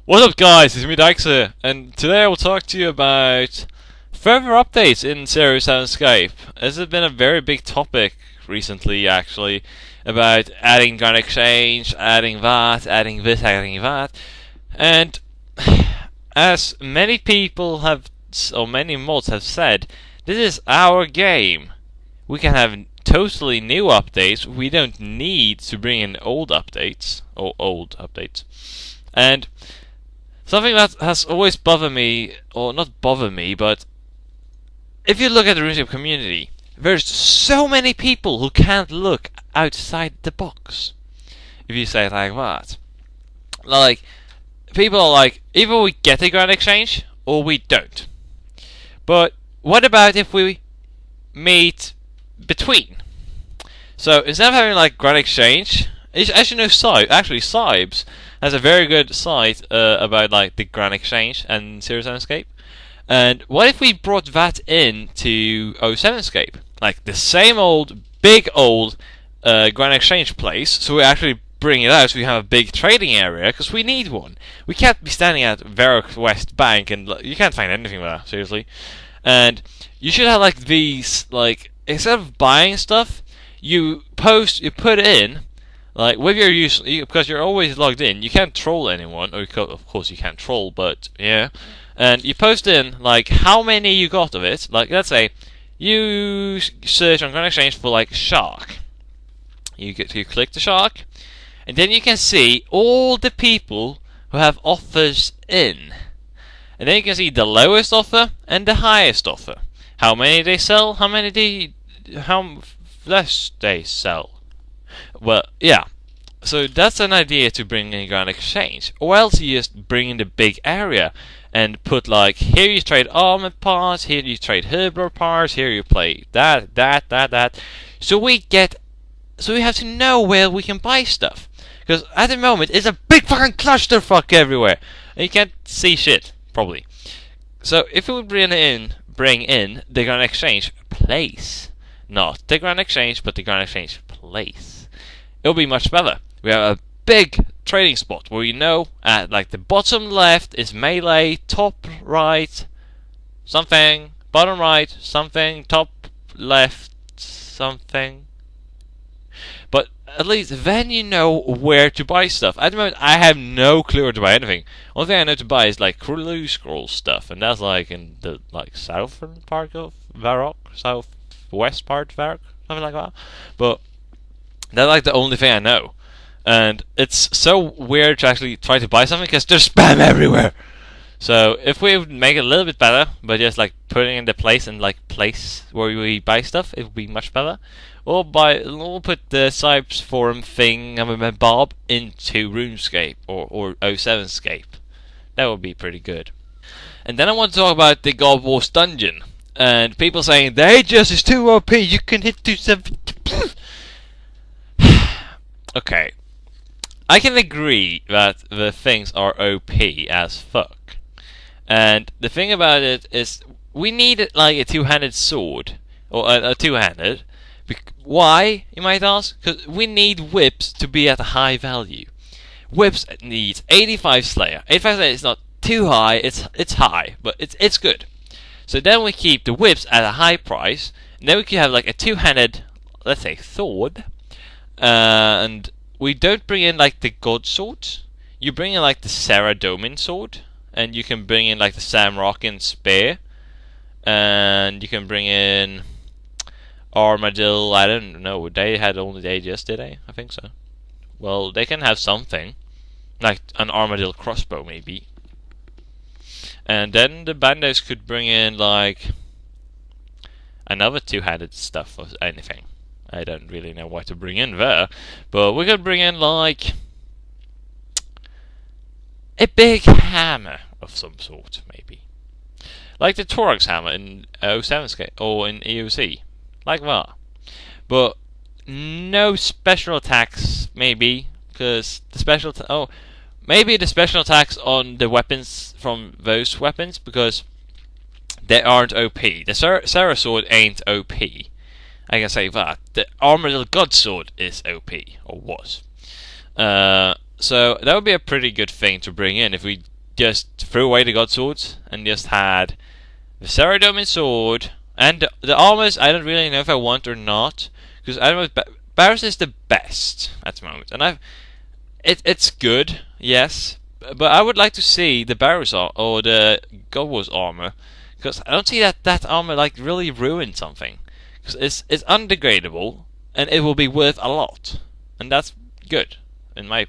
What's up, guys? It's me, Daxer, and today I will talk to you about further updates in Series 7 Scape. This has been a very big topic recently, actually, about adding Grand Exchange, adding that, adding this, adding that, and as many people have, or many mods have said, this is our game. We can have totally new updates. We don't need to bring in old updates, and something that has always bothered me, or not bothered me, but if you look at the RuneScape community, there's so many people who can't look outside the box. If you say it like that. Like, people are like, either we get a Grand Exchange, or we don't. But what about if we meet between? So, instead of having like Grand Exchange, as you know, Sibes has a very good site about like the Grand Exchange and Series 7 Scape. And what if we brought that in to 07 Scape? Like the same old, big old Grand Exchange place, so we actually bring it out so we have a big trading area, because we need one. We can't be standing at Varrock West Bank and you can't find anything there, seriously. And you should have like these, like, instead of buying stuff, you put in, like, with your use, because you're always logged in, you can't troll anyone, or of course you can't troll, but yeah. And you post in, like, how many you got of it. Like, let's say, you search on Grand Exchange for, like, shark. You click the shark, and then you can see all the people who have offers in. And then you can see the lowest offer and the highest offer. How many they sell, how less they sell. Well, yeah. So that's an idea to bring in Grand Exchange. Or else you just bring in the big area and put, like, here you trade armor parts, here you trade herbal parts, here you play that. So we have to know where we can buy stuff. Because at the moment it's a big fucking clusterfuck everywhere. And you can't see shit, probably. So if we would bring in the Grand Exchange place, not the Grand Exchange, but the Grand Exchange place, it'll be much better. We have a big trading spot where you know at like the bottom left is melee, top right something, bottom right something, top left something. But at least then you know where to buy stuff. At the moment I have no clue where to buy anything. Only thing I know to buy is like Clue Scroll stuff, and that's like in the like southern part of Varrock, southwest part of Varrock, something like that. But that's like the only thing I know. And it's so weird to actually try to buy something because there's spam everywhere. So if we would make it a little bit better, but just like putting in the place and like place where we buy stuff, it would be much better. We'll put the Sibes forum thing and Bob into RuneScape or 07 Scape. That would be pretty good. And then I want to talk about the God Wars dungeon. And people saying the Aegis is too OP, you can hit 270. Okay. I can agree that the things are OP as fuck. And the thing about it is, we need like a two-handed sword. Or a two-handed. Why, you might ask? Because we need whips to be at a high value. Whips needs 85 Slayer. 85 Slayer is not too high, it's high, but it's good. So then we keep the whips at a high price. And then we can have like a two-handed, let's say, sword. And we don't bring in like the God sword. You bring in like the Sarah Domin sword, and you can bring in like the Sam Rockin spear, and you can bring in Armadillo. I don't know. They had only the Aegis, did they? I think so. Well, they can have something like an Armadillo crossbow, maybe. And then the Bandos could bring in like another two-handed stuff or anything. I don't really know what to bring in there, but we could bring in like a big hammer of some sort, maybe, like the Thorax hammer in 07 Scape or in EOC, like that. But no special attacks, maybe, because the maybe the special attacks on the weapons from those weapons, because they aren't OP. The Sarah sword ain't OP. I can say that. The Armadillo God Sword is OP, or was. So that would be a pretty good thing to bring in if we just threw away the God Swords and just had the Saradomin Sword and the armors. I don't really know if I want or not, because I don't know. Barrows is the best at the moment, and it's good, yes, but I would like to see the Barrows or the God Wars armor, because I don't see that armor like really ruin something, because it's undegradable and it will be worth a lot, and that's good in my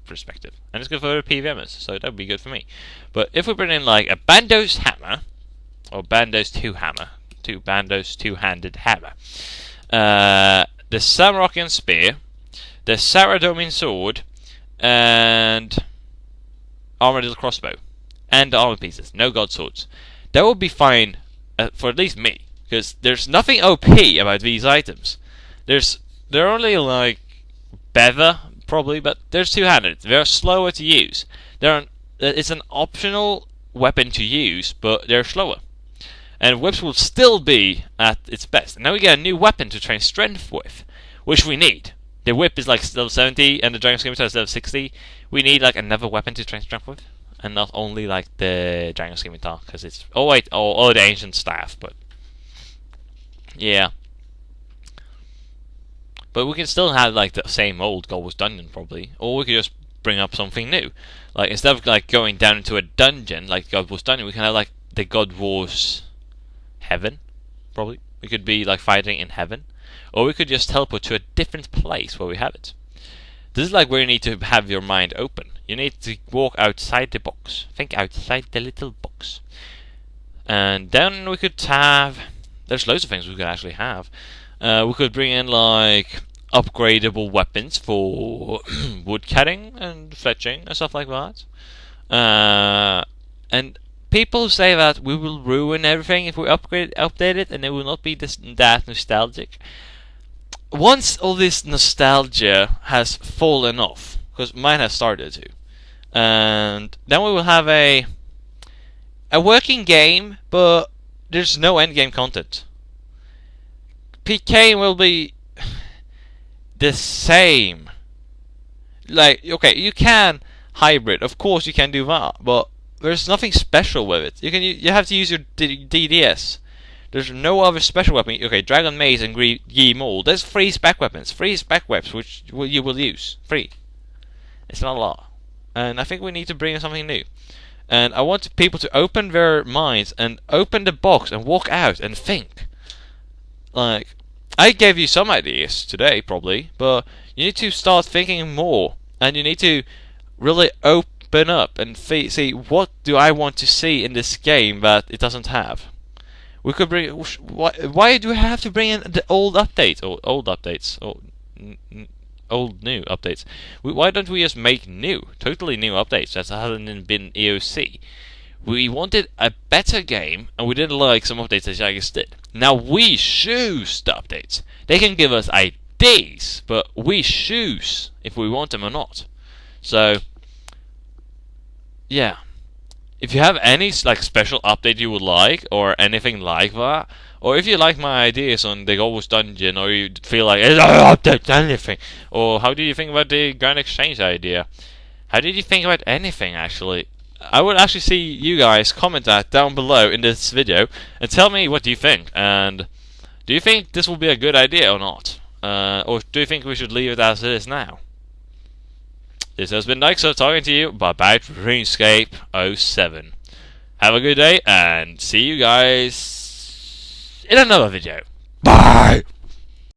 perspective, and it's good for the PVMers, so that would be good for me. But if we bring in like a Bandos hammer, or Bandos two-handed hammer, the Samrock spear, the Saradomin sword, and armored little crossbow, and the armor pieces, no God swords, that would be fine for at least me, because there's nothing OP about these items. They're only like better, probably, but they're two-handed. They're slower to use. It's an optional weapon to use, but they're slower. And whips will still be at its best. And now we get a new weapon to train strength with, which we need. The whip is like level 70, and the Dragon Scimitar is level 60. We need like another weapon to train strength with, and not only like the Dragon Scimitar, because it's the ancient staff. But yeah. But we can still have like the same old God Wars dungeon probably, or we could just bring up something new. Like instead of like going down into a dungeon like God Wars dungeon, we can have like the God Wars heaven, probably. We could be like fighting in heaven, or we could just teleport to a different place where we have it. This is like where you need to have your mind open. You need to walk outside the box, think outside the little box, and then we could have. There's loads of things we could actually have. We could bring in like upgradable weapons for woodcutting and fletching and stuff like that. And people say that we will ruin everything if we update it, and it will not be that nostalgic. Once all this nostalgia has fallen off, because mine has started to, and then we will have a working game, but there's no end game content. PK will be the same. Like, okay, you can hybrid, of course you can do that, but there's nothing special with it. You have to use your DDS. There's no other special weapon. Okay, Dragon Maze and Yi Maul. There's 3 spec weapons. 3 spec weapons which you will use. 3. It's not a lot. And I think we need to bring in something new. And I want people to open their minds and open the box and walk out and think. Like, I gave you some ideas today, probably, but you need to start thinking more, and you need to really open up and see what do I want to see in this game that it doesn't have. We could bring. Why do we have to bring in the old updates or old updates or old new updates? Why don't we just make totally new updates that hasn't been EOC? We wanted a better game, and we didn't like some updates that Jagex did. Now we choose the updates. They can give us ideas, but we choose if we want them or not. So, yeah. If you have any like special update you would like, or anything like that, or if you like my ideas on the God Wars dungeon, or you feel like it's update anything, or how do you think about the Grand Exchange idea? How did you think about anything actually? I would actually see you guys comment that down below in this video and tell me what you think. And do you think this will be a good idea or not? Or do you think we should leave it as it is now? This has been Daxer talking to you about RuneScape 07. Have a good day and see you guys in another video. Bye!